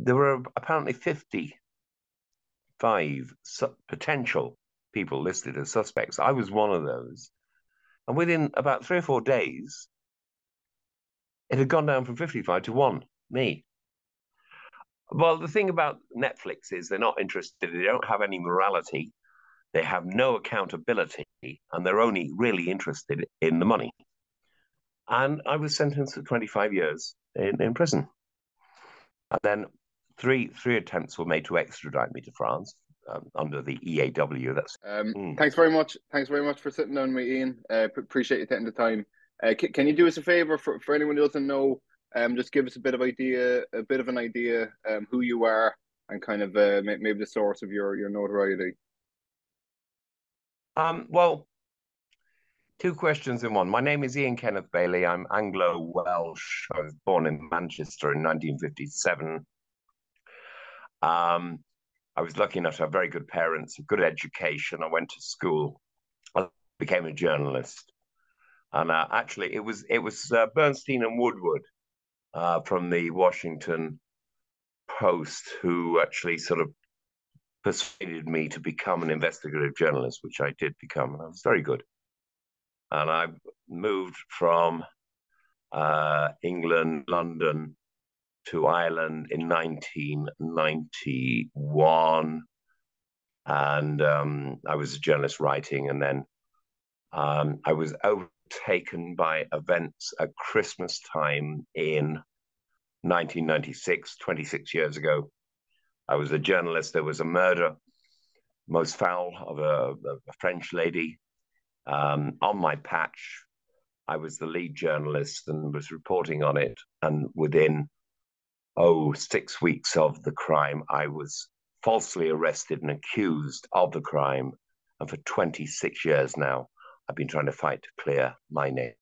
there were apparently 55 potential people listed as suspects. I was one of those. And within about 3 or 4 days, it had gone down from 55 to one, me. Well, the thing about Netflix is they're not interested. They don't have any morality. They have no accountability, and they're only really interested in the money. And I was sentenced to 25 years in prison. And then three attempts were made to extradite me to France under the EAW. Thanks very much. Thanks very much for sitting down with me, Ian. Appreciate you taking the time. Can you do us a favor for anyone who doesn't know? Just give us a bit of an idea, who you are and kind of maybe the source of your notoriety. Well, two questions in one. My name is Ian Kenneth Bailey. I'm Anglo-Welsh. I was born in Manchester in 1957. I was lucky enough to have very good parents, a good education. I went to school. I became a journalist. And actually, it was Bernstein and Woodward from the Washington Post who actually sort of persuaded me to become an investigative journalist, which I did become, and I was very good. And I moved from England, London, to Ireland in 1991. And I was a journalist writing, and then I was overtaken by events at Christmas time in 1996, 26 years ago. I was a journalist. There was a murder, most foul, of a French lady. On my patch, I was the lead journalist and was reporting on it. And within 6 weeks of the crime, I was falsely arrested and accused of the crime. And for 26 years now, I've been trying to fight to clear my name.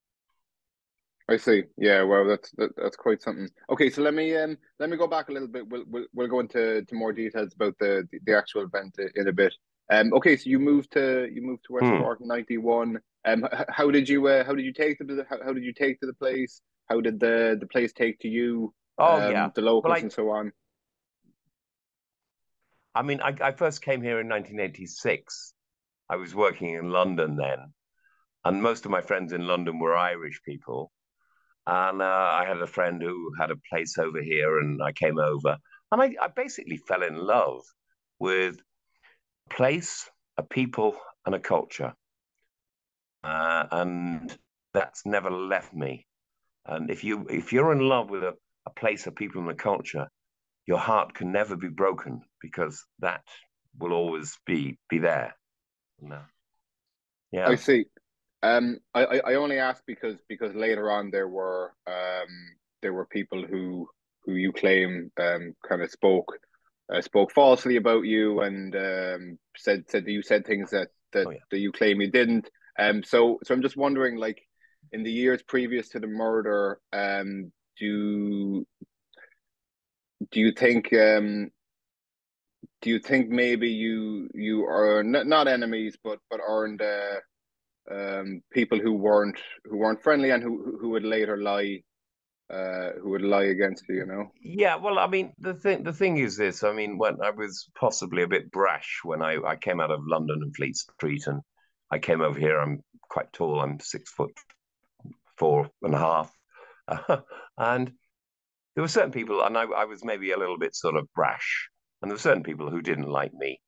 I see. Yeah, well, that's quite something. Okay, so let me go back a little bit. We'll go into more details about the actual event in a bit. Okay, so you moved to West Cork in 91. How did you take to the place? How did the place take to you? Oh yeah, the locals and so on. I mean, I first came here in 1986. I was working in London then, and most of my friends in London were Irish people. And I had a friend who had a place over here, and I came over, and I basically fell in love with a place, a people, and a culture, and that's never left me. And if you're in love with a place, a people, and a culture, your heart can never be broken because that will always be there. No. Yeah. I see. I only asked because later on there were people who you claim kind of spoke falsely about you and said that you said things that you claim you didn't. So I'm just wondering, like, in the years previous to the murder, do you think maybe you are not enemies but aren't people who weren't friendly and who would later lie against you, you know? Yeah, well, I mean, the thing is this. I mean, when I was possibly a bit brash when I came out of London and Fleet Street, and I came over here. I'm quite tall. I'm 6'4.5", and there were certain people, and I was maybe a little bit sort of brash, and there were certain people who didn't like me,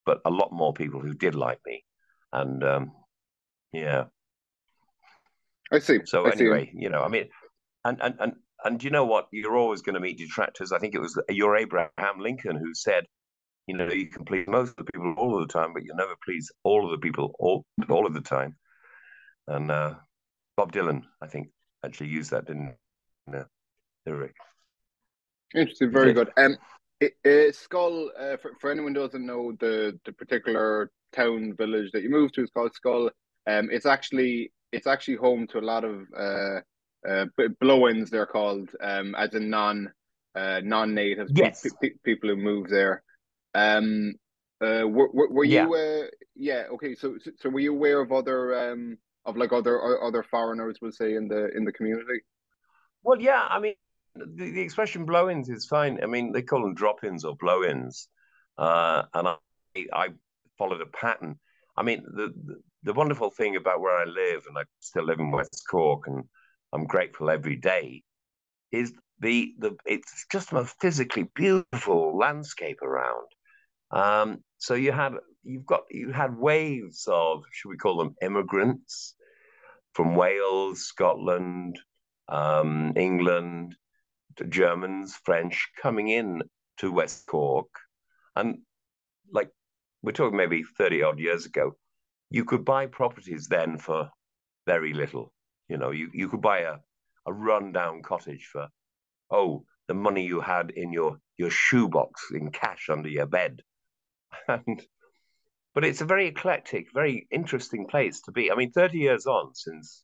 but a lot more people who did like me, and yeah. I see. So anyway, you know, I mean, and you know what? You're always going to meet detractors. I think it was your Abraham Lincoln who said, you know, you can please most of the people all of the time, but you'll never please all of the people all of the time. And Bob Dylan, I think, actually used that, didn't he? Lyric. Interesting. Very good. Skull. For anyone who doesn't know the particular town village that you moved to, is called Skull. It's actually home to a lot of blow-ins. They're called, as in non-natives. Yes. People who move there. Were you? Yeah. Okay. So were you aware of other foreigners, we'll say, in the community? Well, yeah. I mean, the expression blow-ins is fine. I mean, they call them drop-ins or blow-ins, and I followed a pattern. I mean, the wonderful thing about where I live, and I still live in West Cork, and I'm grateful every day, is the it's just a physically beautiful landscape around. So you had waves of, should we call them, immigrants from Wales, Scotland, England, Germans, French coming in to West Cork, and like we're talking maybe 30 odd years ago, you could buy properties then for very little. You could buy a rundown cottage for, oh, the money you had in your shoebox in cash under your bed. And but it's a very eclectic, very interesting place to be. I mean, 30 years on since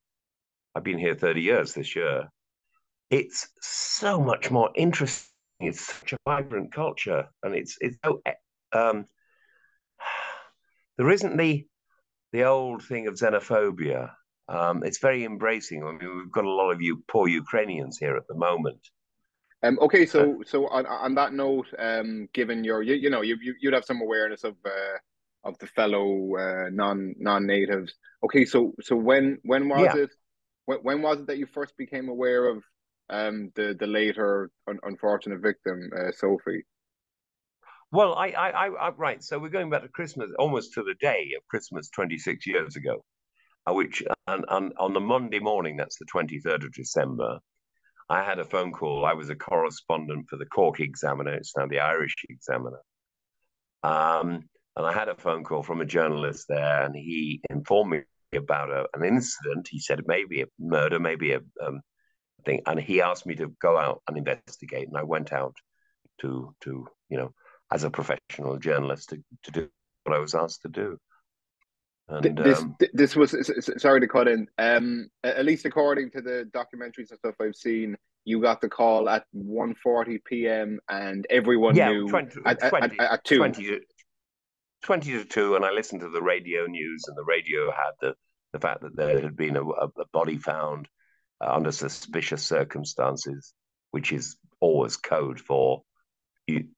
I've been here 30 years this year, it's so much more interesting. It's such a vibrant culture, and it's so um, there isn't the old thing of xenophobia. It's very embracing. I mean, we've got a lot of you poor Ukrainians here at the moment. Okay, so on that note, given your you'd have some awareness of the fellow non-natives. Okay, so when was Yeah. it when was it that you first became aware of the later unfortunate victim, Sophie? Well, right. So we're going back to Christmas, almost to the day of Christmas 26 years ago, which and on the Monday morning, that's the 23rd of December, I had a phone call. I was a correspondent for the Cork Examiner. It's now the Irish Examiner. And I had a phone call from a journalist there, and he informed me about an incident. He said maybe a murder, maybe a thing, and he asked me to go out and investigate. And I went out to as a professional journalist to do what I was asked to do. And This was, sorry to cut in. At least according to the documentaries and stuff I've seen, you got the call at 1:40 p.m. and everyone yeah, knew 20, at 2. 20 to 2, and I listened to the radio news, and the radio had the fact that there had been a body found under suspicious circumstances, which is always code for the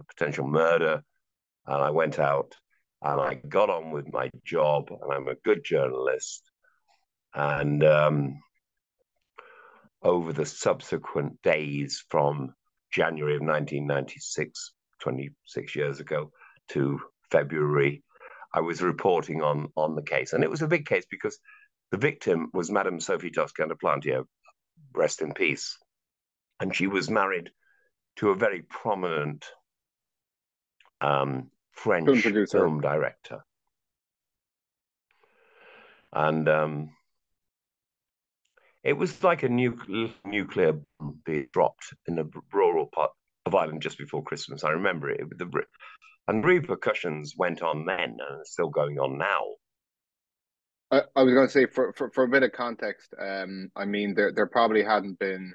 potential murder. And I went out and I got on with my job, and I'm a good journalist. And over the subsequent days from January of 1996, 26 years ago, to February, I was reporting on the case. And it was a big case because the victim was Madame Sophie Toscan Du Plantier, rest in peace. And she was married to a very prominent French film director. And it was like a nuclear bomb being dropped in a rural part of Ireland just before Christmas. I remember it. And repercussions went on then, and it's still going on now. I was going to say, for a bit of context, I mean, there probably hadn't been,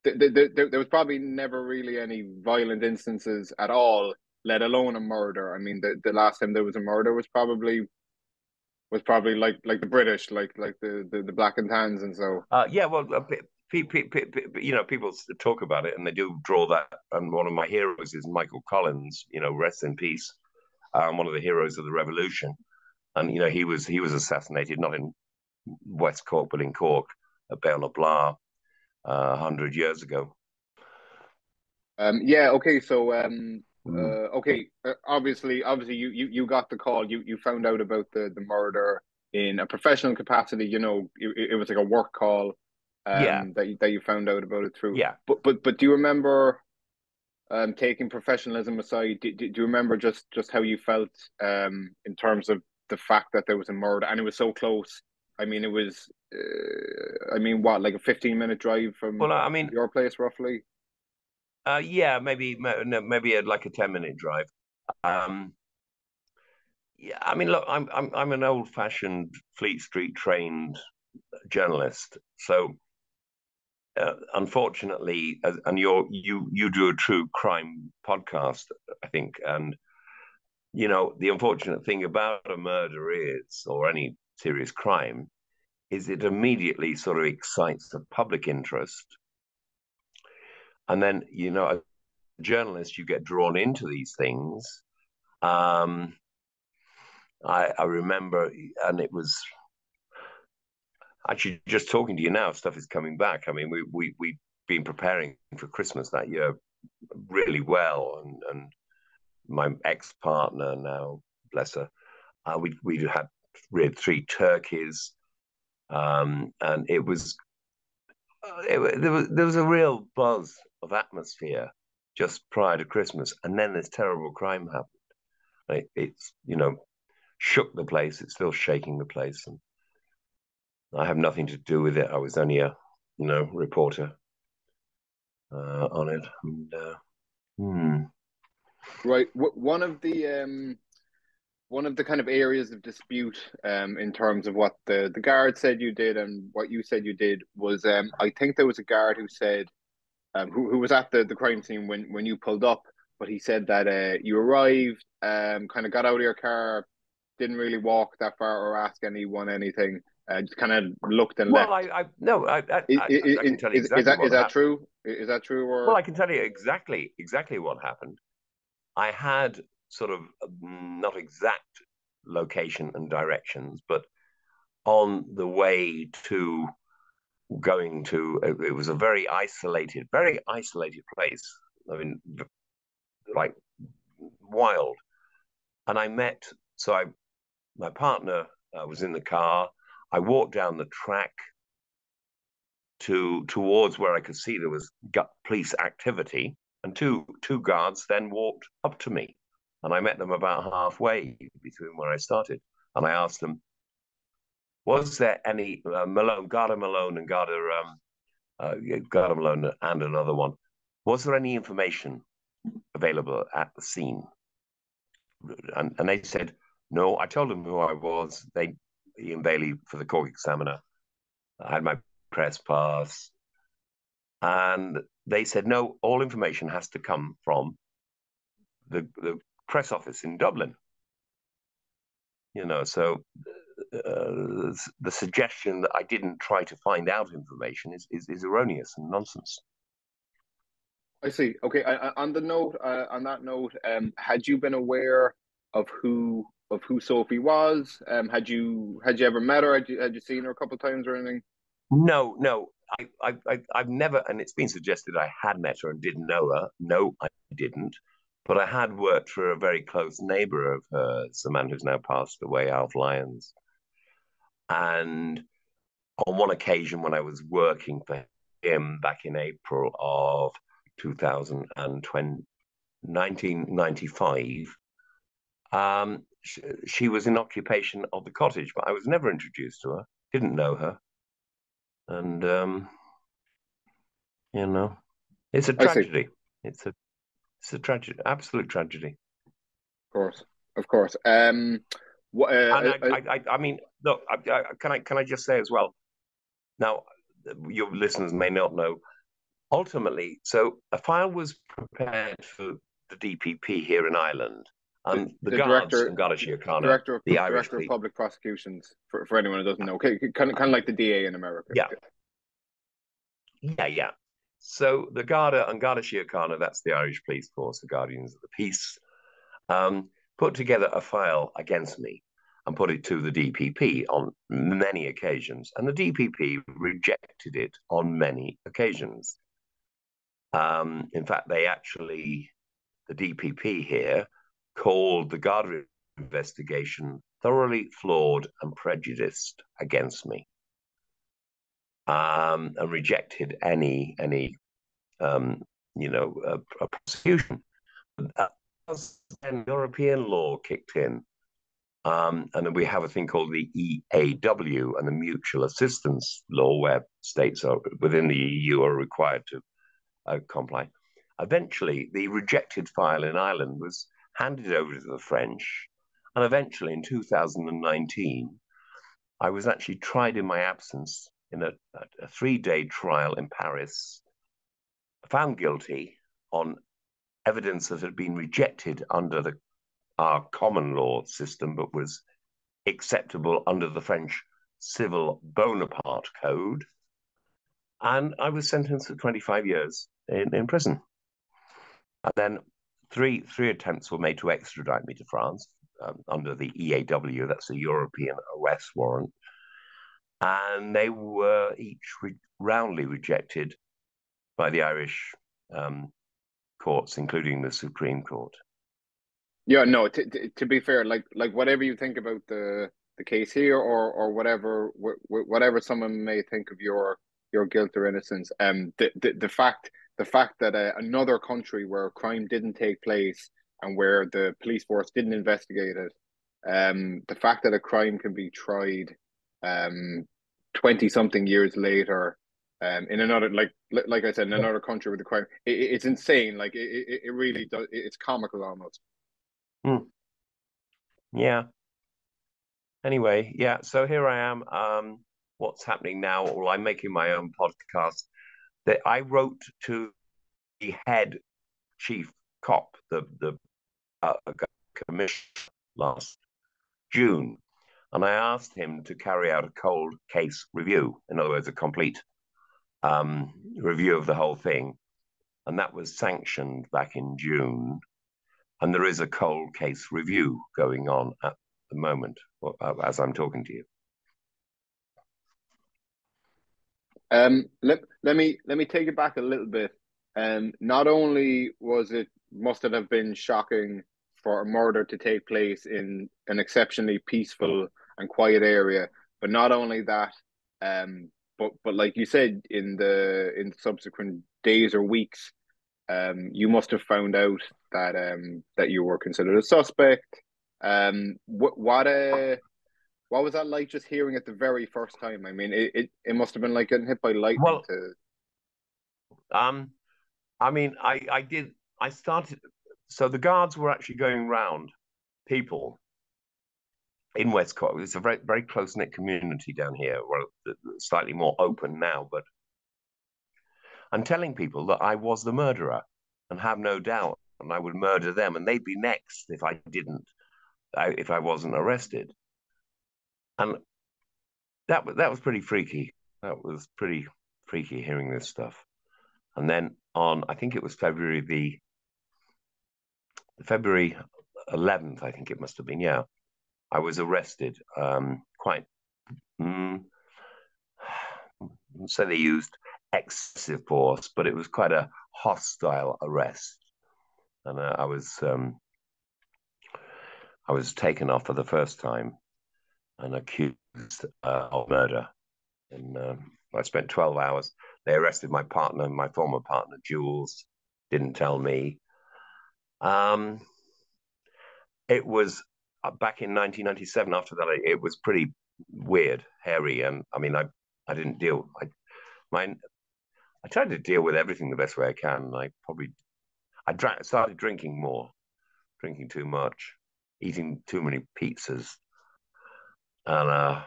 there was probably never really any violent instances at all, let alone a murder. I mean, the last time there was a murder was probably like the British, like the Black and Tans, and so. Yeah, well, people talk about it, and they do draw that. And one of my heroes is Michael Collins. Rest in peace. One of the heroes of the revolution, and he was assassinated not in West Cork but in Cork at Bell-na-Blah 100 years ago. Yeah. Okay. So. Okay. Obviously, you got the call. You found out about the murder in a professional capacity. It was like a work call. Yeah. That you found out about it through. Yeah. But do you remember, taking professionalism aside, do you remember just how you felt, in terms of the fact that there was a murder and it was so close? I mean, it was. I mean, what, like a 15-minute drive from Well, I mean, your place, roughly? yeah, maybe like a 10-minute drive. Yeah, I mean, look, I'm an old-fashioned Fleet Street trained journalist, so unfortunately, and you do a true crime podcast, I think, and the unfortunate thing about a murder is, or any serious crime, is it immediately sort of excites the public interest, And then, you know, as a journalist, you get drawn into these things. I remember, and it was actually just talking to you now, stuff is coming back. I mean, we've been preparing for Christmas that year really well, and my ex-partner now, bless her, we had 3 turkeys, and there was a real buzz of atmosphere just prior to Christmas, and then this terrible crime happened. It's shook the place. It's still shaking the place, and I have nothing to do with it. I was only a reporter on it, and Right. One of the kind of areas of dispute in terms of what the guard said you did and what you said you did was I think there was a guard who said who was at the crime scene when you pulled up, but he said that you arrived, kind of got out of your car, didn't really walk that far or ask anyone anything, just kind of looked and well, left. I no, I can tell you exactly Is what that happened. true? Is that true Well, or? I can tell you exactly what happened. I had sort of not exact location and directions, but on the way to going to it was a very isolated place. I mean, like wild. And I met so I my partner was in the car. I walked down the track towards where I could see there was police activity, and two guards then walked up to me, and I met them about halfway between where I started, and I asked them, "Was there any Garda Malone and Garda Malone and another one? Was there any information available at the scene?" And they said no. I told them who I was. Ian Bailey for the Cork Examiner. I had my press pass. And they said, no, all information has to come from the press office in Dublin. So the suggestion that I didn't try to find out information is erroneous and nonsense. I see. Okay. On that note, had you been aware of who Sophie was? Had you ever met her? Had you seen her a couple of times or anything? No, no. I've never, and it's been suggested I had met her and didn't know her. No, I didn't. But I had worked for a very close neighbor of hers, a man who's now passed away, Alf Lyons. And on one occasion when I was working for him back in April of 2020, 1995, she was in occupation of the cottage, but I was never introduced to her, didn't know her. And, it's a I see. tragedy. It's a tragedy, absolute tragedy. Of course, of course. What? And I mean, look, can I just say as well? Now, your listeners may not know. Ultimately, so a file was prepared for the DPP here in Ireland, and the the guards director, in Garda Síochána, the Irish director of police. public prosecutions for anyone who doesn't know. Okay, kind of like the DA in America. Yeah, yeah. So the Garda and Garda Síochána, that's the Irish police force, the Guardians of the Peace, put together a file against me and put it to the DPP on many occasions, and the DPP rejected it on many occasions. In fact, the DPP here called the Garda investigation thoroughly flawed and prejudiced against me, and rejected any a prosecution. As then European law kicked in, and then we have a thing called the EAW and the Mutual Assistance Law, where states are within the EU are required to comply. Eventually, the rejected file in Ireland was handed over to the French, and eventually in 2019, I was actually tried in my absence in a 3-day trial in Paris, found guilty on evidence that had been rejected under our common law system, but was acceptable under the French Civil Bonaparte Code. And I was sentenced to 25 years in prison. And then three attempts were made to extradite me to France under the EAW, that's the European Arrest Warrant. And they were each roundly rejected by the Irish courts, including the Supreme Court. Yeah, no. To be fair, like whatever you think about the case here, or whatever someone may think of your guilt or innocence, the fact that another country where crime didn't take place and where the police force didn't investigate it, the fact that a crime can be tried, 20 something years later, in another, like I said, in another country with the crime, it's insane. Like it really does. It's comical almost. Yeah. Anyway, yeah. So here I am. What's happening now? Well, I'm making my own podcast. That I wrote to the head chief cop, the commissioner last June, and I asked him to carry out a cold case review. In other words, a complete review of the whole thing, and that was sanctioned back in June. And there is a cold case review going on at the moment as I'm talking to you. Let me take it back a little bit. Not only must it have been shocking for a murder to take place in an exceptionally peaceful and quiet area, but not only that, but like you said, in the subsequent days or weeks, you must have found out that you were considered a suspect. What was that like, just hearing it the very first time? I mean, it must have been like getting hit by lightning. Well, I mean, I started. So the guards were actually going round people in West Cork. It's a very, very close-knit community down here. Well, slightly more open now, but I'm telling people that I was the murderer and have no doubt, and I would murder them, and they'd be next if I didn't, if I wasn't arrested. And that was pretty freaky. That was pretty freaky hearing this stuff. And then on, I think it was February 11th, I think it must have been. Yeah, I was arrested. Quite. So they used excessive force, but it was quite a hostile arrest, and I was taken off for the first time and accused of murder. And I spent 12 hours. They arrested my partner, my former partner, Jules. Didn't tell me. It was back in 1997. After that, it was pretty weird, hairy, and I mean, I didn't deal. I tried to deal with everything the best way I can. I started drinking more, drinking too much, eating too many pizzas, and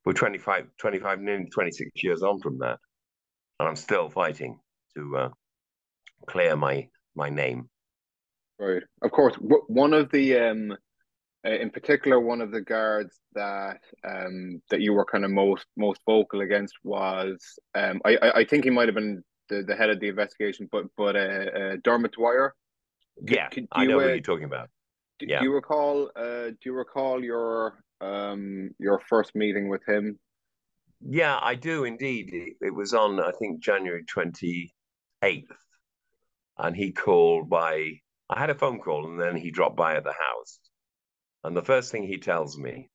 we're 25, nearly 26 years on from that, and I'm still fighting to clear my name. Right. Of course, one of the in particular, one of the guards that you were kind of most vocal against was, I think he might have been the head of the investigation, but Dermot Dwyer. Yeah, I know who you're talking about. Do you recall your first meeting with him? Yeah, I do indeed. It was on, I think, January 28th, and he called by. I had a phone call, and then he dropped by at the house. And the first thing he tells me,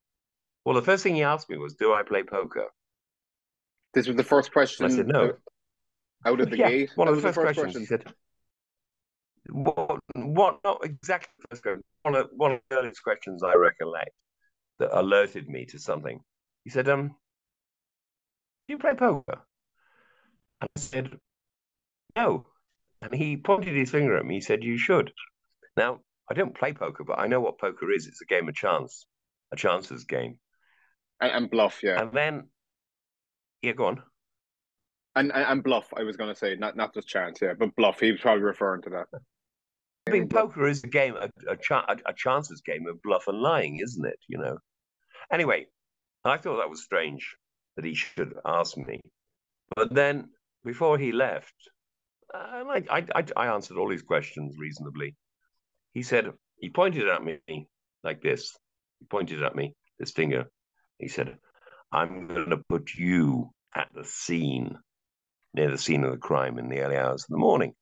well, the first thing he asked me was, "Do I play poker?" This was the first question. And I said, "No." Out of the gate. One of the first questions. He said, "What? Not exactly the first question. One of the earliest questions I recollect that alerted me to something. He said, "Do you play poker?" And I said, "No." And he pointed his finger at me. He said, "You should." Now, I don't play poker, but I know what poker is. It's a game of chance, a chances game. And bluff, yeah. And then, yeah, go on. And bluff, I was going to say, not just chance, yeah, but bluff. He was probably referring to that. I mean, poker is a game, a chances game of bluff and lying, isn't it? Anyway, I thought that was strange that he should ask me. But then before he left, I answered all his questions reasonably. He said, he pointed at me like this. He pointed at me, this finger. He said, I'm going to put you at the scene, near the scene of the crime in the early hours of the morning.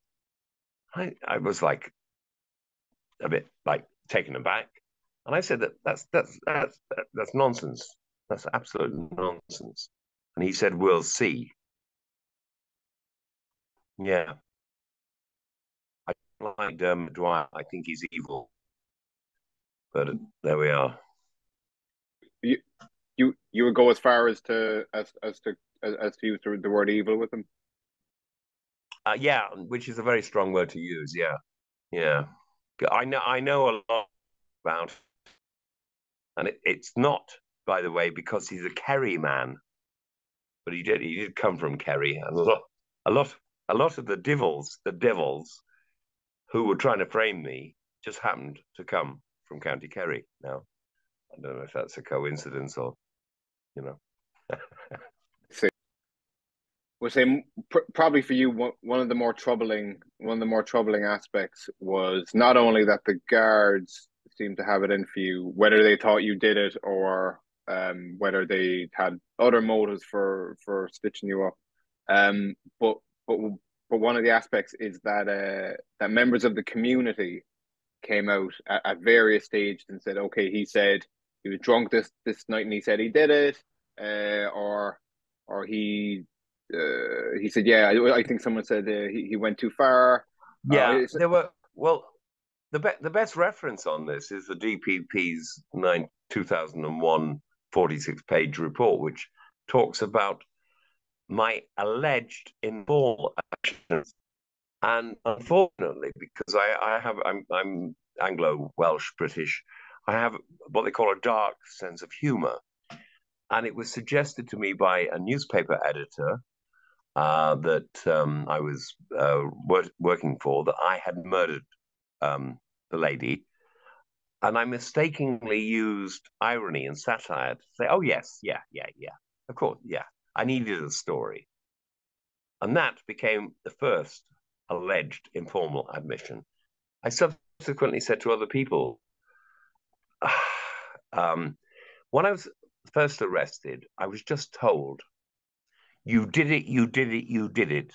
I was like a bit like taken aback. And I said that's nonsense. That's absolute nonsense. And he said, we'll see. Yeah. I don't like Dermot Dwyer. I think he's evil. But there we are. You you would go as far as to use the word evil with him? Yeah, which is a very strong word to use. Yeah. Yeah. I know a lot about, and it's not, by the way, because he's a Kerry man, but he did come from Kerry, and a lot, a lot of the devils who were trying to frame me just happened to come from County Kerry. Now, I don't know if that's a coincidence or, you know. See, we'll say probably for you one of the more troubling aspects was not only that the guards seemed to have it in for you, whether they thought you did it or whether they had other motives for stitching you up. Um, but but but one of the aspects is that that members of the community came out at various stages and said, okay, he said he was drunk this night and he said he did it, or he said, yeah, I think someone said he went too far. Yeah, there were, well, the best reference on this is the DPP's 2001 46-page report, which talks about my alleged informal actions. And unfortunately, because I'm Anglo Welsh British, I have what they call a dark sense of humor. And it was suggested to me by a newspaper editor that I was working for, that I had murdered the lady. And I mistakenly used irony and satire to say, oh, yes, yeah, yeah, yeah, of course, yeah. I needed a story. And that became the first alleged informal admission. I subsequently said to other people, when I was first arrested, I was just told, you did it, you did it, you did it.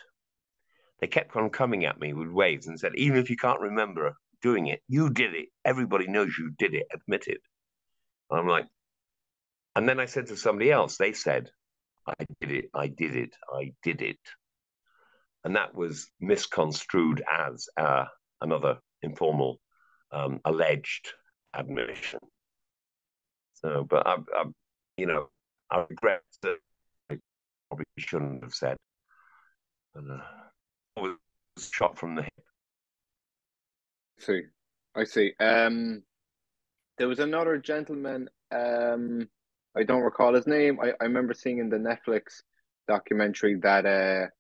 They kept on coming at me with waves and said, even if you can't remember doing it, you did it. Everybody knows you did it, admit it. And I'm like, and then I said to somebody else, they said, I did it, I did it, I did it. And that was misconstrued as another informal alleged admission. So, but you know, I regret that I probably shouldn't have said. But, I was shot from the hip. See, I see. There was another gentleman. I don't recall his name. I remember seeing in the Netflix documentary that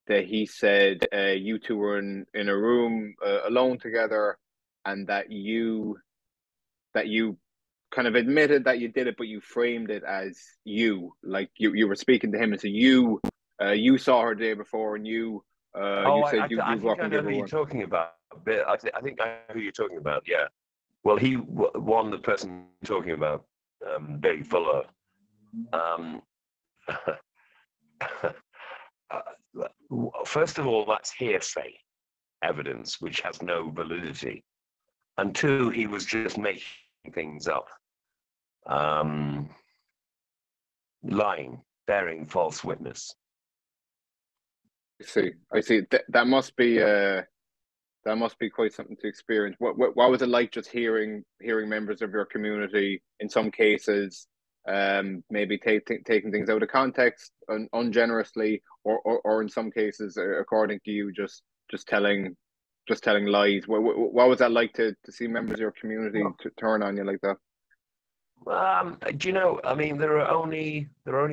he said you two were in a room alone together, and that you kind of admitted that you did it, but you framed it as you, like you were speaking to him and said you saw her the day before, and Oh, you said I you go think up I and know give who her you're one. talking about. But I think I know who you're talking about. Yeah. Well, the person talking about, Billy Fuller. Um, First of all, that's hearsay evidence, which has no validity. And two, he was just making things up, um, lying, bearing false witness. I see. That must be quite something to experience. What was it like just hearing members of your community, in some cases, maybe taking things out of context ungenerously, or in some cases, according to you, just telling lies. What was that like to see members of your community Well, turn on you like that? do you know? I mean, there are only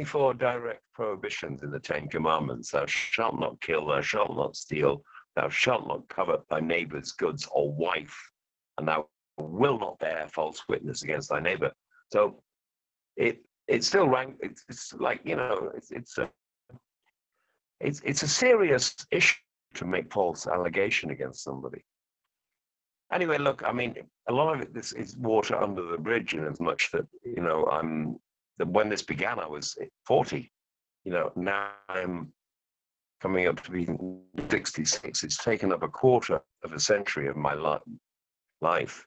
four direct prohibitions in the Ten Commandments: "Thou shalt not kill, thou shalt not steal, thou shalt not covet thy neighbor's goods or wife, and thou will not bear false witness against thy neighbor." So it's still rank. It's like, it's a serious issue to make false allegation against somebody. Anyway, look, I mean, a lot of it this is water under the bridge, in as much that when this began, I was 40. Now I'm coming up to be 66. It's taken up a quarter of a century of my life.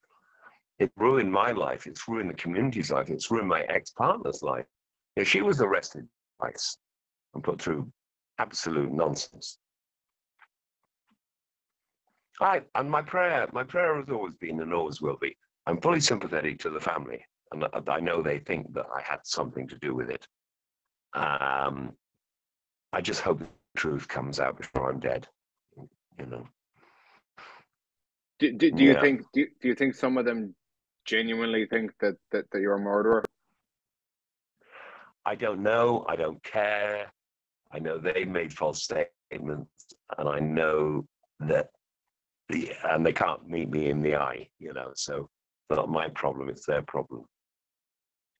It ruined my life. It's ruined the community's life. It's ruined my ex-partner's life. She was arrested twice and put through absolute nonsense. And my prayer has always been and always will be, I'm fully sympathetic to the family, and I know they think that I had something to do with it. I just hope the truth comes out before I'm dead. Do you think some of them genuinely think that you're a murderer? I don't know. I don't care. I know they made false statements, and I know that and they can't meet me in the eye, so it's not my problem, it's their problem.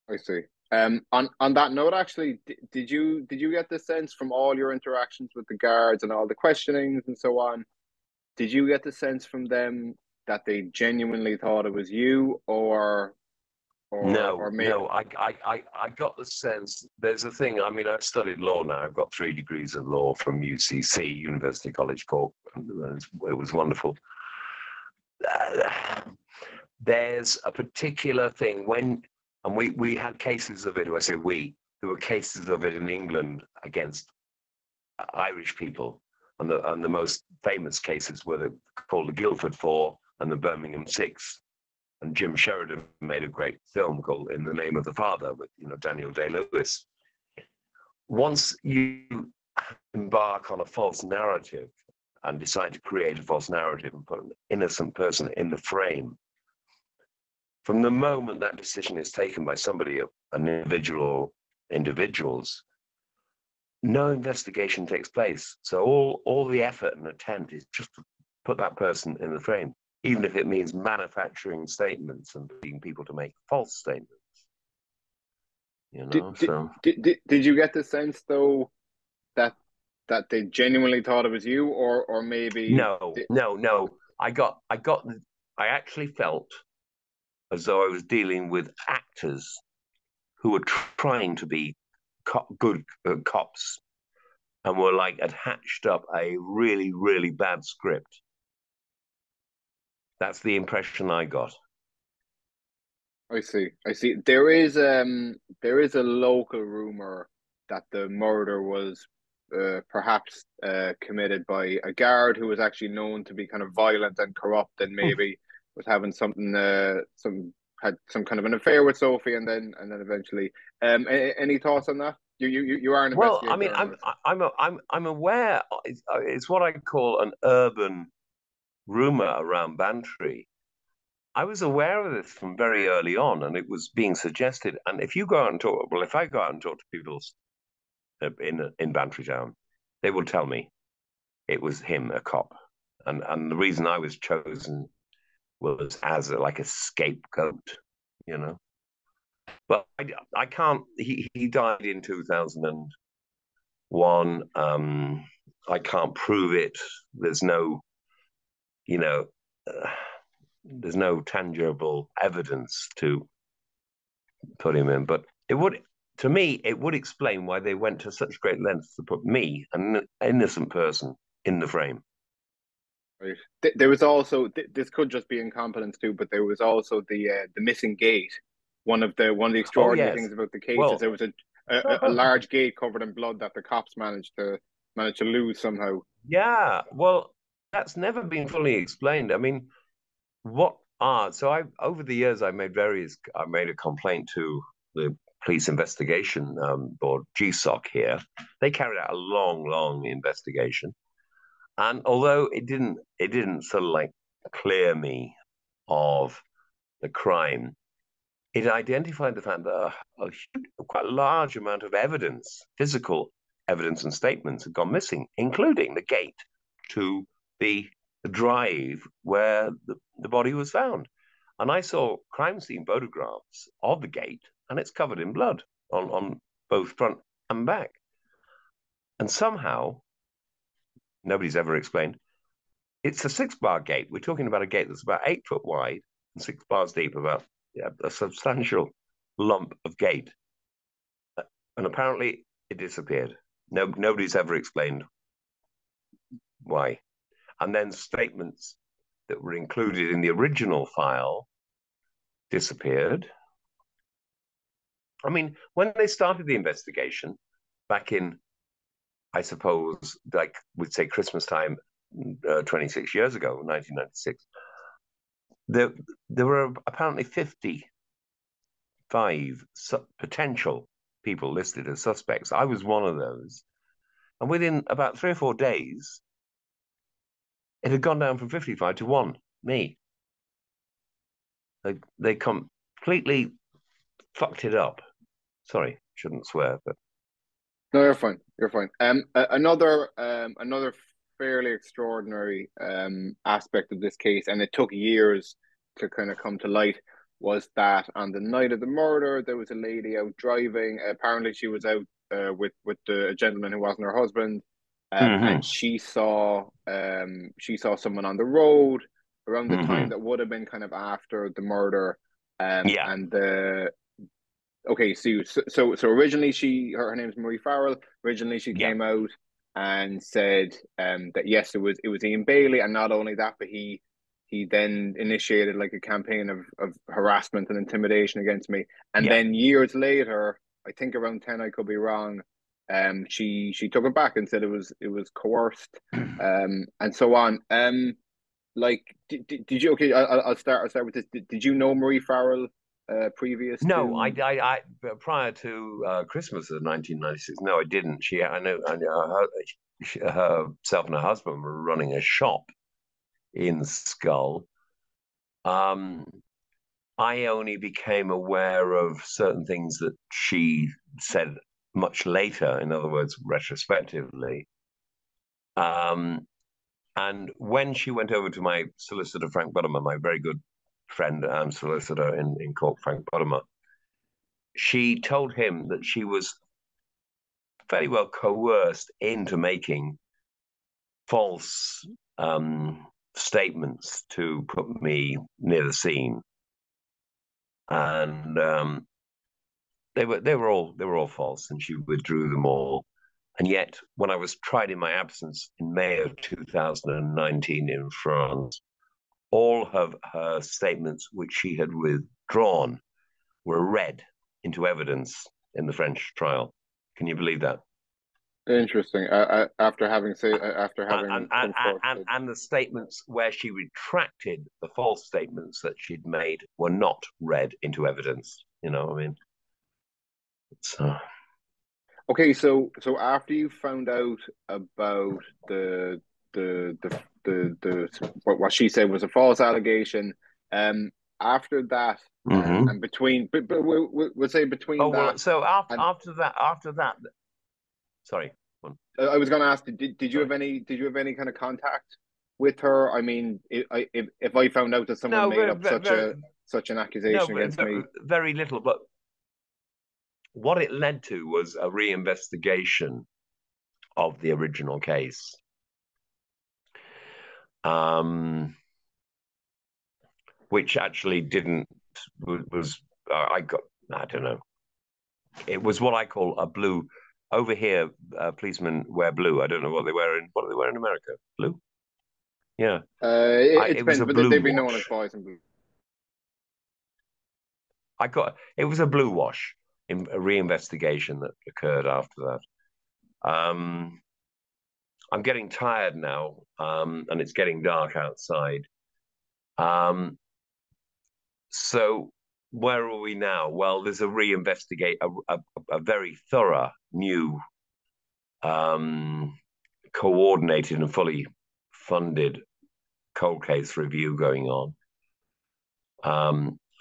I see. On that note, actually, did you get the sense from all your interactions with the guards and all the questionings and so on, did you get the sense from them that they genuinely thought it was you, or no, I got the sense, there's a thing, I mean, I've studied law now, I've got 3 degrees of law from UCC, University College Cork, it was wonderful. There's a particular thing and we had cases of it, I say there were cases of it in England against Irish people, and the most famous cases were called the Guildford Four and the Birmingham Six. And Jim Sheridan made a great film called In the Name of the Father with Daniel Day-Lewis. Once you embark on a false narrative and decide to create a false narrative and put an innocent person in the frame, from the moment that decision is taken by somebody, an individual or individuals, no investigation takes place. So all the effort and attempt is just to put that person in the frame, even if it means manufacturing statements and being people to make false statements. Did you get the sense though that they genuinely thought it was you, or maybe no. I actually felt as though I was dealing with actors who were trying to be good cops and were had hatched up a really, really bad script. That's the impression I got. I see. There is a local rumor that the murder was perhaps committed by a guard who was actually known to be kind of violent and corrupt, and maybe was having had some kind of an affair with Sophie, and then eventually. Any thoughts on that? You are an investigator. Well, I mean, I'm aware. It's what I call an urban rumor around Bantry. I was aware of this from very early on, and it was being suggested. And if you go out and talk, if I go out and talk to people in Bantry Town, they will tell me it was him, a cop, and the reason I was chosen was as a scapegoat, But I can't. He died in 2001. I can't prove it. There's no, there's no tangible evidence to put him in. But to me, it would explain why they went to such great lengths to put me, an innocent person, in the frame. Right. There was also, this could just be incompetence too, but there was also the missing gate. One of the extraordinary things about the case is there was a large gate covered in blood that the cops managed to lose somehow. Yeah, well, that's never been fully explained. I mean, over the years I made a complaint to the police investigation board, GSOC here. They carried out a long investigation, and although it didn't sort of clear me of the crime, it identified the fact that quite a large amount of evidence, physical evidence and statements, had gone missing, including the gate to the drive where the body was found. And I saw crime scene photographs of the gate, and it's covered in blood on both front and back. And somehow nobody's ever explained. It's a 6-bar gate. We're talking about a gate that's about 8 foot wide and 6 bars deep, about a substantial lump of gate. And apparently it disappeared. Nobody's ever explained why. And then statements that were included in the original file disappeared. I mean, when they started the investigation back in, I suppose, like we'd say Christmas time, 26 years ago, 1996, there were apparently 55 potential people listed as suspects. I was one of those. And within about 3 or 4 days, it had gone down from 55 to 1, me. They completely fucked it up. Sorry, shouldn't swear, but No, you're fine. You're fine. Another fairly extraordinary aspect of this case, and it took years to kind of come to light, was that on the night of the murder, there was a lady out driving. Apparently, she was out with a gentleman who wasn't her husband, and she saw someone on the road around the time that would have been kind of after the murder. yeah, And the Okay, so originally her name's Marie Farrell. Originally, she yeah, came out and said that yes, it was Ian Bailey, and not only that, but he then initiated like a campaign of harassment and intimidation against me. And yeah. then years later, I think around 10, I could be wrong. She took it back and said it was coerced, and so on. Like, did you? Okay, I'll start with this. Did you know Marie Farrell previous No, to? prior to Christmas of 1996, no, I didn't. I know herself and her husband were running a shop in Skull. I only became aware of certain things that she said much later, in other words, retrospectively. And when she went over to my solicitor, Frank Buttermer, my very good friend and solicitor in Cork, Frank Buttermer, she told him that she was very well coerced into making false statements to put me near the scene, and they were all false, and she withdrew them all. And yet, when I was tried in my absence in May of 2019 in France, all of her statements which she had withdrawn were read into evidence in the French trial. Can you believe that? Interesting. After having come forth, And the statements where she retracted the false statements that she'd made were not read into evidence. You know, I mean, it's okay. So after you found out about what she said was a false allegation, after that, and between, but we'll say between oh well. that So and after that, sorry. I was going to ask, did you Sorry. have any kind of contact with her? I mean, if I found out that someone No, made up such an no, accusation against me. very little. But what it led to was a reinvestigation of the original case, which actually didn't was I don't know. It was what I call a blue. Over here, policemen wear blue. I don't know what they wear in America. Blue. Yeah, It it was depends, a but blue they'd be known as wash. boys in blue. It was a blue wash in a reinvestigation that occurred after that. I'm getting tired now, and it's getting dark outside. So where are we now? Well, there's a very thorough new coordinated and fully funded cold case review going on.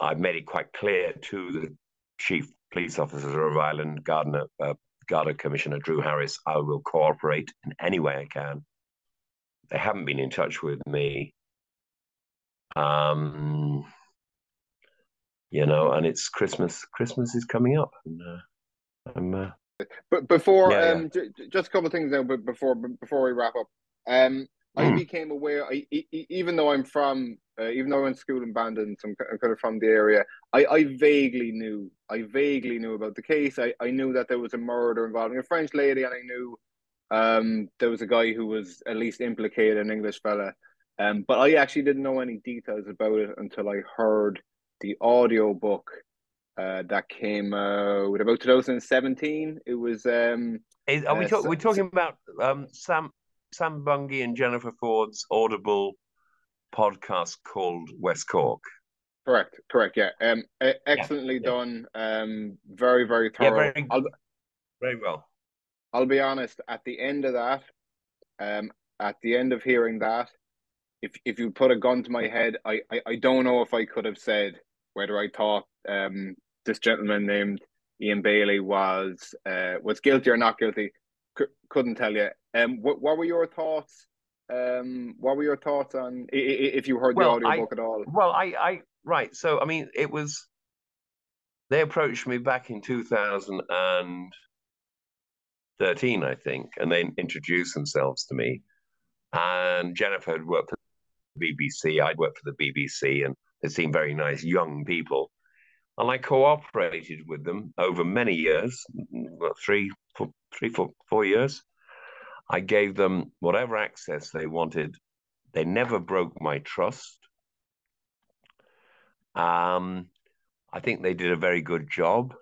I've made it quite clear to the chief police officer of Ireland, Garda Commissioner Drew Harris, I will cooperate in any way I can. They haven't been in touch with me. And it's Christmas. Christmas is coming up, and But before, yeah. just a couple of things now. But before we wrap up, I became aware. Even though I'm from, even though I went to school in Bandon, so I'm kind of from the area. I vaguely knew. I vaguely knew about the case. I knew that there was a murder involving a French lady, and I knew there was a guy who was at least implicated, an English fella. But I actually didn't know any details about it until I heard the audio book that came out about 2017. It was Are we're talking about Sam Bungay and Jennifer Ford's Audible podcast called West Cork? correct, yeah. Yeah, Excellently yeah, done. Very, very yeah, thorough. very well. I'll be honest. At the end of that, at the end of hearing that, if you put a gun to my head, I don't know if I could have said whether I thought this gentleman named Ian Bailey was guilty or not guilty. Couldn't tell you. What were your thoughts? What were your thoughts on if you heard the Well, audiobook at all? right. So, I mean, they approached me back in 2013, I think, and they introduced themselves to me. And Jennifer had worked for the BBC. I'd worked for the BBC, and they seemed very nice young people. And I cooperated with them over many years, well, 4 years. I gave them whatever access they wanted. They never broke my trust. I think they did a very good job.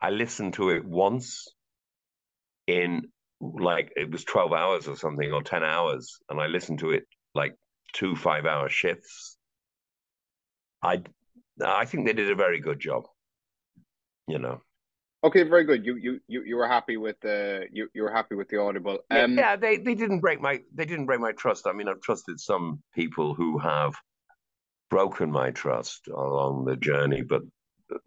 I listened to it once in like it was 12 hours or something, or 10 hours, and I listened to it like 2 5-hour shifts. I I think they did a very good job, you know. Okay, very good. You were happy with you were happy with the audible. Yeah, they didn't break my trust. I mean, I've trusted some people who have broken my trust along the journey, but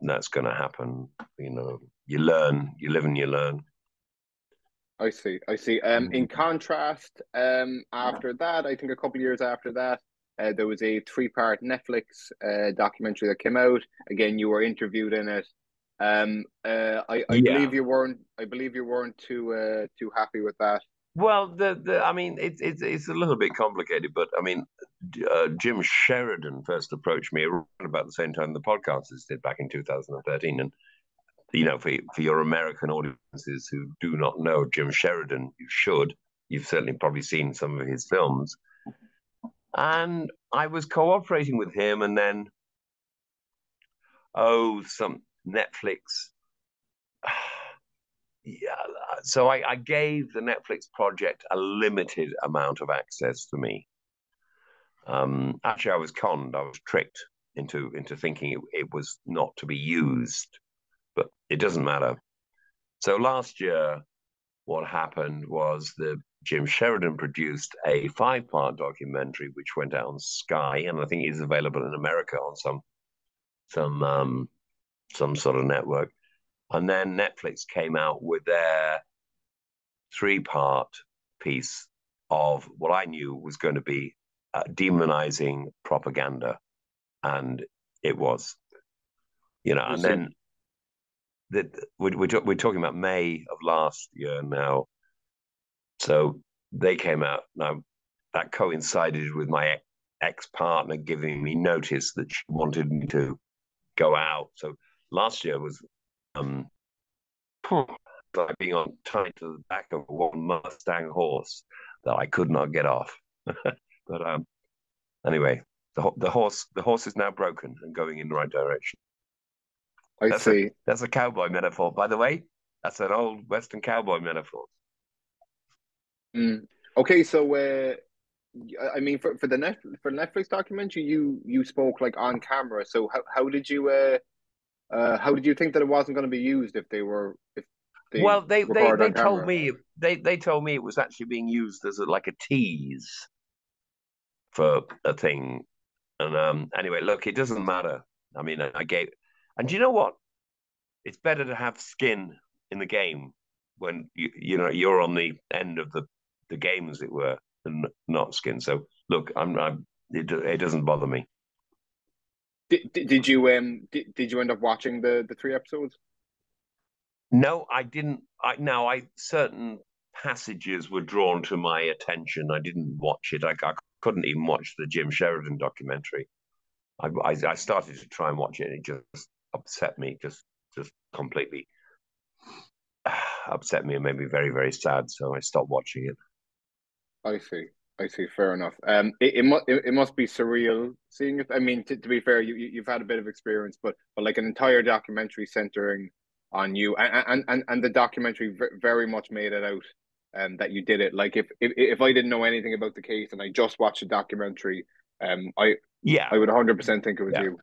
that's going to happen. You know, you learn, you live and you learn. I see. I see. In contrast, after that, I think a couple of years after that, there was a three-part Netflix documentary that came out. Again, you were interviewed in it. I Yeah. believe you weren't. I believe you weren't too happy with that. Well, the I mean, it's a little bit complicated, but I mean, Jim Sheridan first approached me around about the same time the podcasters did back in 2013, and you know, for your American audiences who do not know Jim Sheridan, you should. You've certainly probably seen some of his films. And I was cooperating with him, and then some Netflix. Yeah, so I gave the Netflix project a limited amount of access to me. Actually, I was conned. I was tricked into thinking it was not to be used, but it doesn't matter. So last year, what happened was that Jim Sheridan produced a 5-part documentary which went out on Sky, and I think is available in America on some some sort of network. And then Netflix came out with their 3-part piece of what I knew was going to be demonizing propaganda, and it was, you know. And Interesting. then we're talking about May of last year now, so they came out. Now that coincided with my ex-partner giving me notice that she wanted me to go out. So last year was like being on tied to the back of one Mustang horse that I could not get off. But anyway, the horse is now broken and going in the right direction. I see. That's a cowboy metaphor, by the way. That's an old Western cowboy metaphor. Mm. Okay, so I mean, for the Netflix documentary, you spoke like on camera. So how did you think that it wasn't going to be used if they Well, recorded they on told camera? me they told me it was actually being used as like a tease for a thing. And anyway, look, it doesn't matter. I mean, I gave, and do you know what? It's better to have skin in the game when you know you're on the end of the game, as it were, and not skin. So look, it doesn't bother me. Did you end up watching the 3 episodes? No, I didn't. I certain passages were drawn to my attention. I didn't watch it. I couldn't even watch the Jim Sheridan documentary. I started to try and watch it, and it just upset me, just completely upset me and made me very, very sad. So I stopped watching it. I see. I see. Fair enough. It must be surreal seeing it. I mean, to be fair, you've had a bit of experience, but like an entire documentary centering on you, and the documentary very much made it out, that you did it. Like if I didn't know anything about the case and I just watched a documentary, Yeah, I would 100% think it was yeah. you.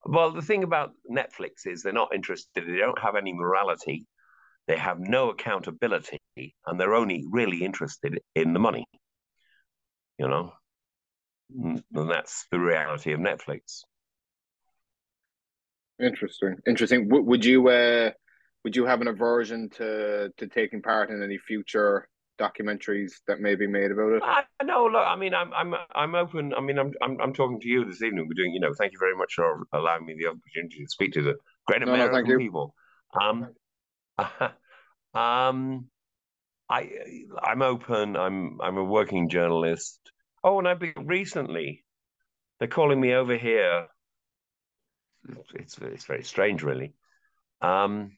Well, the thing about Netflix is they're not interested. They don't have any morality. They have no accountability, and they're only really interested in the money. You know, and that's the reality of Netflix. Interesting. Interesting. Would you have an aversion to taking part in any future documentaries that may be made about it? I know. Look, I mean, I'm open. I mean, I'm talking to you this evening. We're doing, thank you very much for allowing me the opportunity to speak to the great No, no, thank American you. people. Um, um, I I'm open. I'm a working journalist. Oh, and I've been recently. They're calling me over here. It's very strange, really. Um,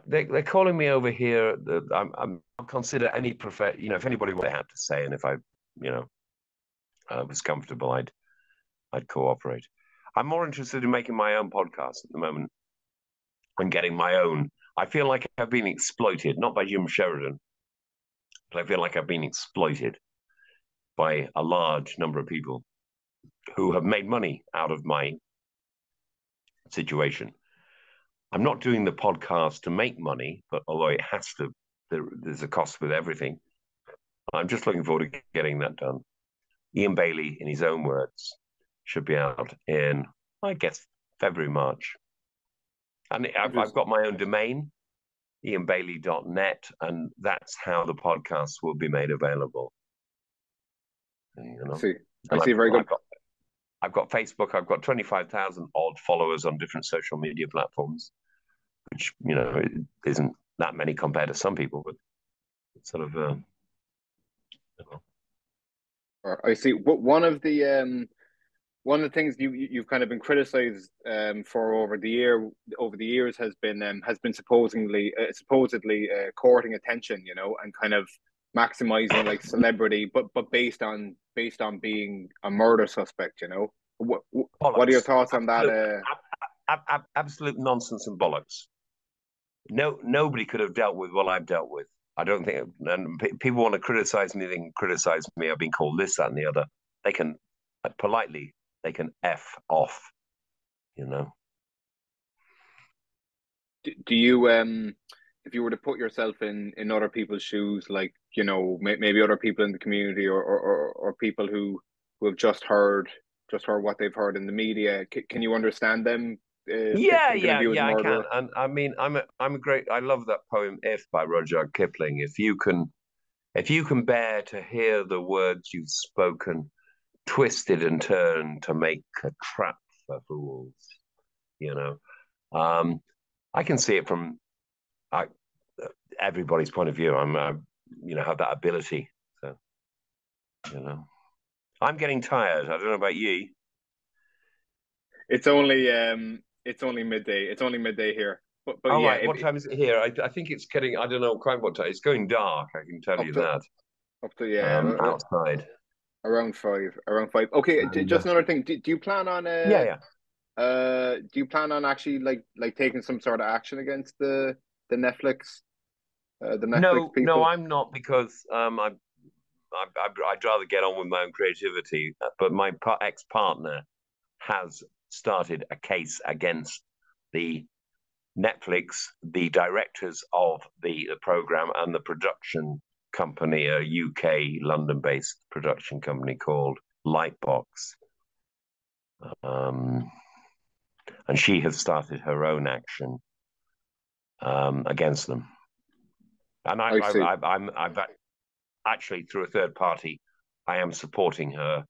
they're calling me over here. I'll consider any if anybody what they have to say, and if you know, was comfortable, I'd cooperate. I'm more interested in making my own podcast at the moment and getting my own. I feel like I've been exploited, not by Jim Sheridan, but I feel like I've been exploited by a large number of people who have made money out of my situation. I'm not doing the podcast to make money, but although it has to, there's a cost with everything. I'm just looking forward to getting that done. Ian Bailey, in his own words, should be out in, I guess, February, March. And I've got my own domain, ianbailey.net, and that's how the podcast will be made available. I see. I And see. Very good. I've got Facebook. I've got 25,000 odd followers on different social media platforms, which it isn't that many compared to some people, but it's sort of. I see. One of the things you've kind of been criticized for over the years has been supposedly courting attention, and kind of maximizing like celebrity, but based on being a murder suspect, What are your bollocks. thoughts on that? Absolute nonsense and bollocks. No, nobody could have dealt with what I've dealt with. I don't think, and people want to criticize me. They can criticize me. I've been called this, that, and the other. They can politely. They can f off. Do you if you were to put yourself in other people's shoes, like maybe other people in the community or people who have just heard what they've heard in the media, can you understand them Yeah, thinking of yeah, you as a yeah. I can, murderer? and I mean, I'm a great. I love that poem "If" by Rudyard Kipling. If you can bear to hear the words you've spoken, twisted and turned to make a trap for fools, you know. I can see it from I, everybody's point of view. Have that ability. So, you know, I'm getting tired. I don't know about you. It's only midday. It's only midday here. But All yeah, right, what time is it here? I think it's getting. I don't know quite what time. It's going dark. I can tell up you to that. up to yeah, Outside. around five. Around five. Okay, And just another thing. Do you plan on yeah, yeah. actually like taking some sort of action against the Netflix the Netflix No, no, people? I'm not because I'd rather get on with my own creativity. But my ex-partner has started a case against the Netflix, the directors of the program, and the production company, a UK London-based production company called Lightbox. And she has started her own action against them. And I see. I've actually, through a third party, I am supporting her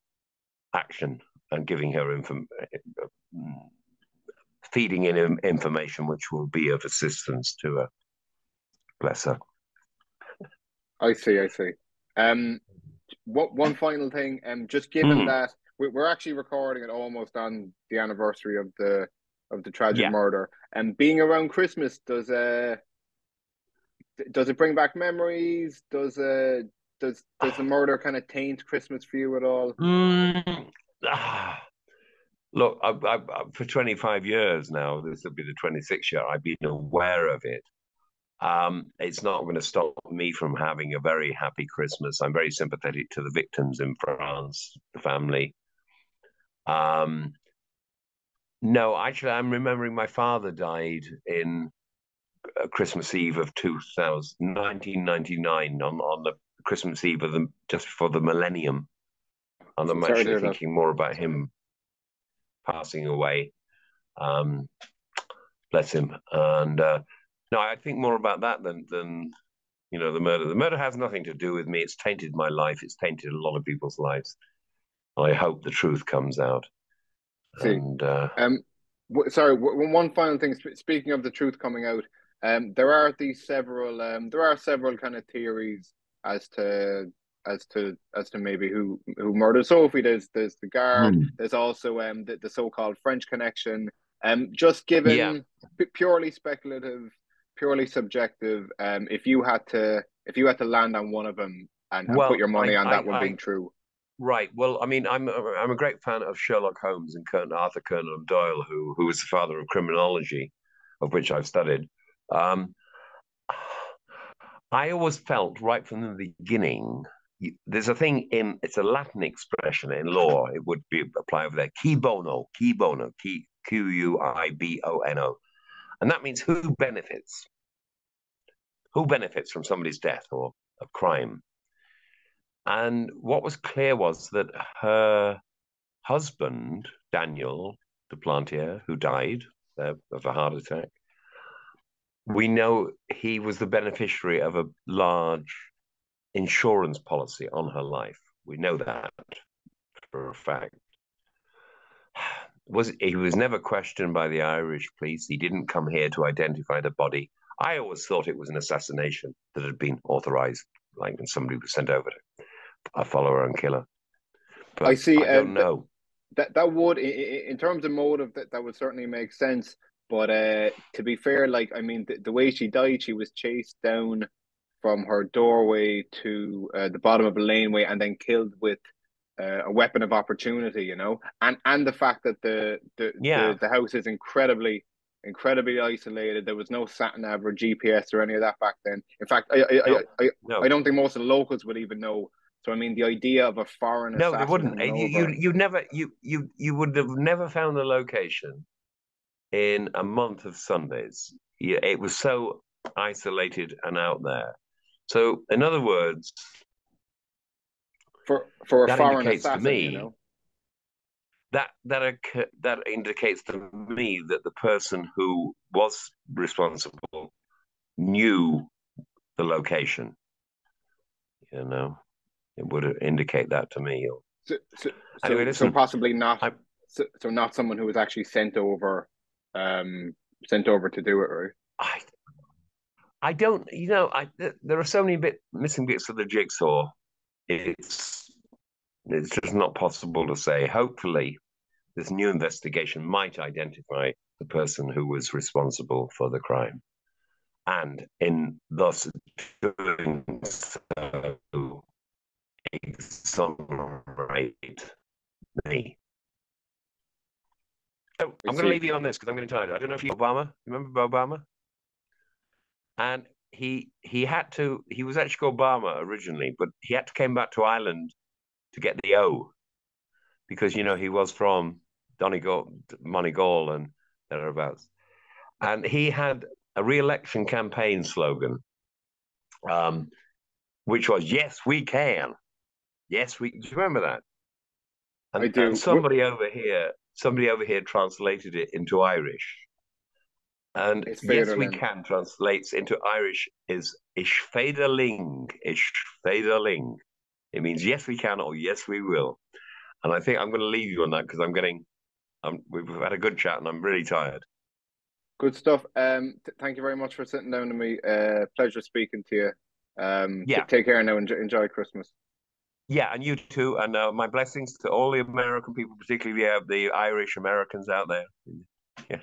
action and giving her feeding in information which will be of assistance to her. Bless her. I see, I see. Um, what one final thing? Just given Mm, that we're actually recording it almost on the anniversary of the tragic yeah. murder, and being around Christmas does it bring back memories? Does the murder kind of taint Christmas for you at all? Mm, ah, look, for 25 years now, this will be the 26th year, I've been aware of it. It's not going to stop me from having a very happy Christmas. I'm very sympathetic to the victims in France, the family. Um, no, actually, I'm remembering my father died in Christmas Eve of 1999 on the Christmas Eve of just before the millennium. And I'm Sorry to actually hear that. thinking more about him passing away. Um, Bless him. And no, I think more about that than the murder. The murder has nothing to do with me. It's tainted my life. It's tainted a lot of people's lives. I hope the truth comes out. See, And um, sorry. One final thing. Speaking of the truth coming out, there are several kind of theories as to maybe who murdered Sophie. There's the guard. hmm. There's also the so-called French connection. Just Yeah, given purely speculative, purely subjective. If you had to land on one of them and put well, your money on that one I being true. right. Well, I mean, I'm a great fan of Sherlock Holmes and Arthur Conan Doyle, who was the father of criminology, of which I've studied. Um, I always felt right from the beginning. There's a thing it's a Latin expression in law. It would be apply over there. Qui bono, Quibono, and that means who benefits from somebody's death or a crime. And what was clear was that her husband, Daniel Du Plantier, who died of a heart attack, we know he was the beneficiary of a large insurance policy on her life. We know that for a fact. He was never questioned by the Irish police. He didn't come here to identify the body. I always thought it was an assassination that had been authorized, like when somebody was sent over to a follower and killer. I But see. I don't know. That would, in terms of motive, that would certainly make sense. But to be fair, like I mean, the way she died, she was chased down from her doorway to the bottom of a laneway and then killed with a weapon of opportunity. And the fact that Yeah, the house is incredibly isolated. There was no sat nav or GPS or any of that back then. In fact, no, I no. don't think most of the locals would even know. So I mean, the idea of a foreign No, they assassin wouldn't. coming over. You would have never found the location in a month of Sundays. Yeah, it was so isolated and out there. So, in other words, For a that foreign indicates to assassin, me that indicates to me that the person who was responsible knew the location. You know, it would indicate that to me. So so Anyway, so listen, possibly not. I So not someone who was actually um, sent over to do it, right? I I don't. There are so many missing bits of the jigsaw. It's it's just not possible to say. Hopefully, this new investigation might identify the person who was responsible for the crime, and in thus doing so, exonerate me. So I I'm going to see. leave you on this because I'm getting tired. I don't know if you Obama. Remember Obama? And he was actually Obama originally, but he had to came back to Ireland to get the O because he was from Donegal, Monegal, and thereabouts. And he had a re-election campaign slogan, um, which was "Yes, we can." Yes, we. Do you remember that? I And do. somebody over here translated it into Irish. And It's yes, we Federland. can translates into Irish is ish federling. Ish federling. It means yes, we can or yes, we will. And I think I'm going to leave you on that because we've had a good chat and I'm really tired. Good stuff. Thank you very much for sitting down to me. Pleasure speaking to you. Yeah, Take care now. Enjoy Christmas. yeah, and you too. And my blessings to all the American people, particularly the Irish Americans out there. Yeah.